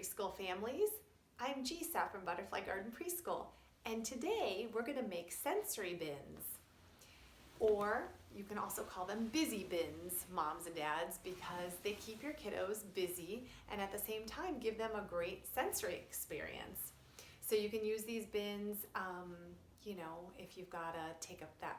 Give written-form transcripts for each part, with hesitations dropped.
preschool families. I'm Gisa from Butterfly Garden Preschool, and today we're going to make sensory bins. Or you can also call them busy bins, moms and dads, because they keep your kiddos busy and at the same time give them a great sensory experience. So you can use these bins, if you've got to take up that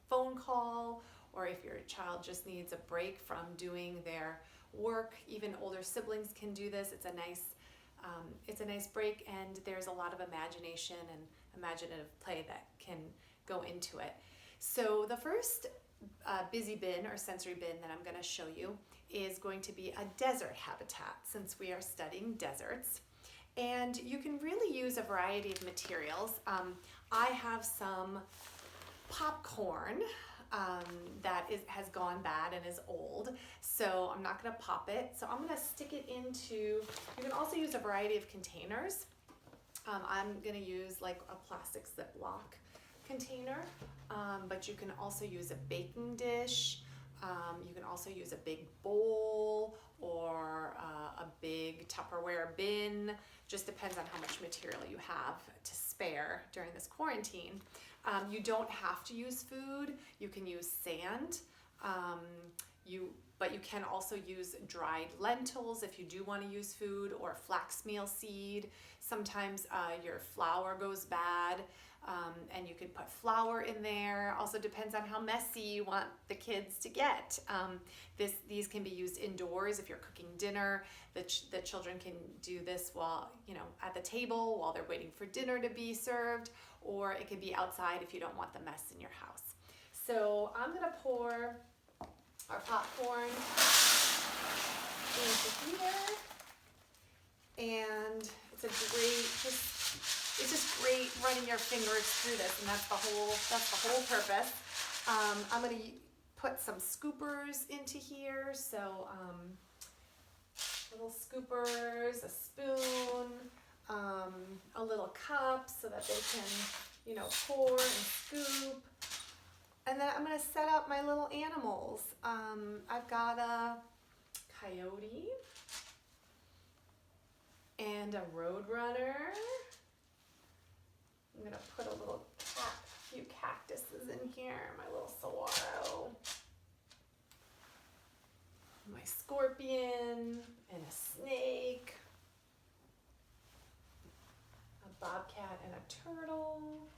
phone call, or if your child just needs a break from doing their work. Even older siblings can do this. It's a nice break, and there's a lot of imagination and imaginative play that can go into it. So the first busy bin or sensory bin that I'm going to show you is going to be a desert habitat, since we are studying deserts. And you can really use a variety of materials. I have some popcorn that has gone bad and is old, so I'm not going to pop it. So I'm going to stick it into, you can also use a variety of containers. I'm going to use like a plastic Ziploc container, but you can also use a baking dish. You can also use a big bowl or a big Tupperware bin. Just depends on how much material you have to spare during this quarantine. You don't have to use food. You can use sand. But you can also use dried lentils if you do want to use food, or flax meal seed. Sometimes your flour goes bad, and you can put flour in there. Also depends on how messy you want the kids to get. These can be used indoors if you're cooking dinner. The children can do this while, at the table while they're waiting for dinner to be served, or it could be outside if you don't want the mess in your house. So I'm gonna pour our popcorn into here, and it's just great running your fingers through this, and that's the whole purpose. I'm going to put some scoopers into here, so little scoopers, a spoon, a little cup so that they can, pour and scoop. And then I'm going to set up my little animals. I've got a coyote and a roadrunner. I'm going to put a few cactuses in here, my little saguaro, my scorpion and a snake, a bobcat and a turtle.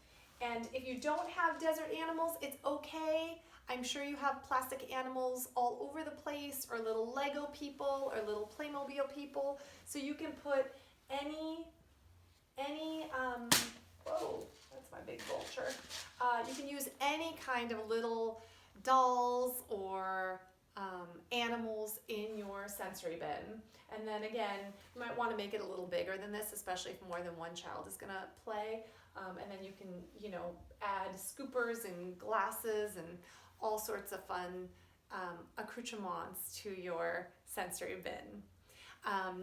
And if you don't have desert animals, it's okay. I'm sure you have plastic animals all over the place, or little Lego people, or little Playmobil people. So you can put any whoa, that's my big vulture. You can use any kind of little dolls or animals in your sensory bin. And then again, you might want to make it a little bigger than this, especially if more than one child is going to play. And then you can, add scoopers and glasses and all sorts of fun accoutrements to your sensory bin.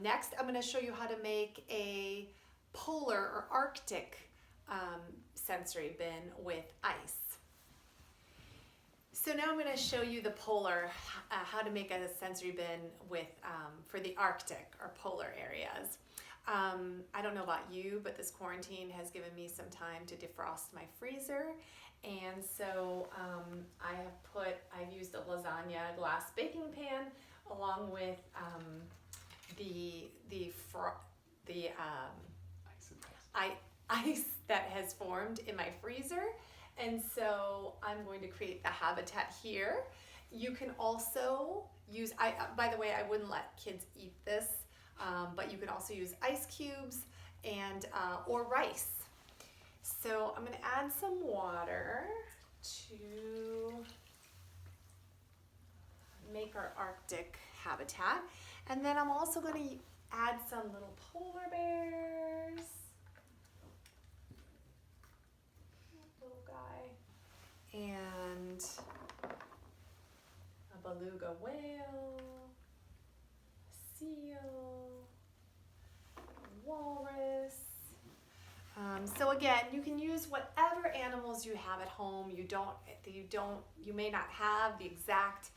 Next, I'm going to show you how to make a polar or Arctic sensory bin with ice. So now I'm going to show you the polar, how to make a sensory bin with for the Arctic or polar areas. I don't know about you, but this quarantine has given me some time to defrost my freezer, and so I've used a lasagna glass baking pan along with ice that has formed in my freezer. And so I'm going to create the habitat here. You can also use, by the way, I wouldn't let kids eat this, but you can also use ice cubes and or rice. So I'm going to add some water to make our Arctic habitat. And then I'm also going to add some little polar bears. Little guy. And a beluga whale, a seal, a walrus. So again, you can use whatever animals you have at home. You may not have the exact,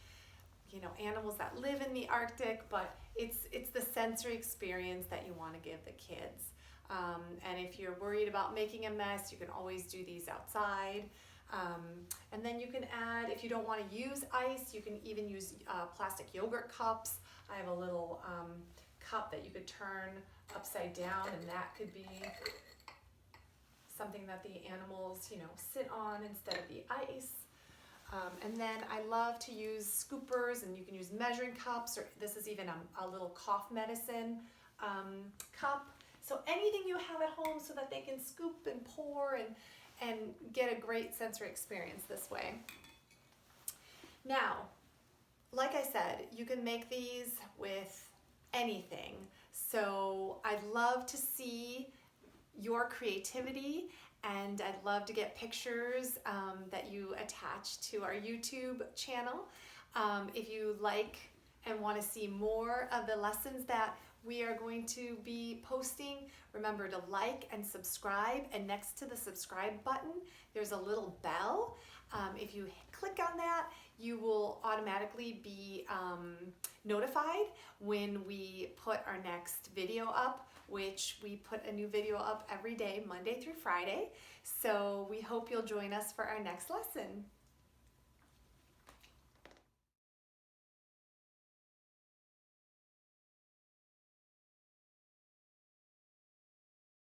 animals that live in the Arctic, but it's the sensory experience that you want to give the kids. And if you're worried about making a mess, you can always do these outside. And then you can add, if you don't want to use ice, you can even use plastic yogurt cups. I have a little cup that you could turn upside down, and that could be something that the animals, sit on instead of the ice. And then I love to use scoopers, and you can use measuring cups, or this is even a little cough medicine cup. So anything you have at home so that they can scoop and pour and get a great sensory experience this way. Now, like I said, you can make these with anything. So I'd love to see your creativity, and I'd love to get pictures that you attach to our YouTube channel. If you like and want to see more of the lessons that we are going to be posting, remember to like and subscribe, and next to the subscribe button there's a little bell. If you click on that, you will automatically be notified when we put our next video up, which we put a new video up every day, Monday through Friday. So we hope you'll join us for our next lesson.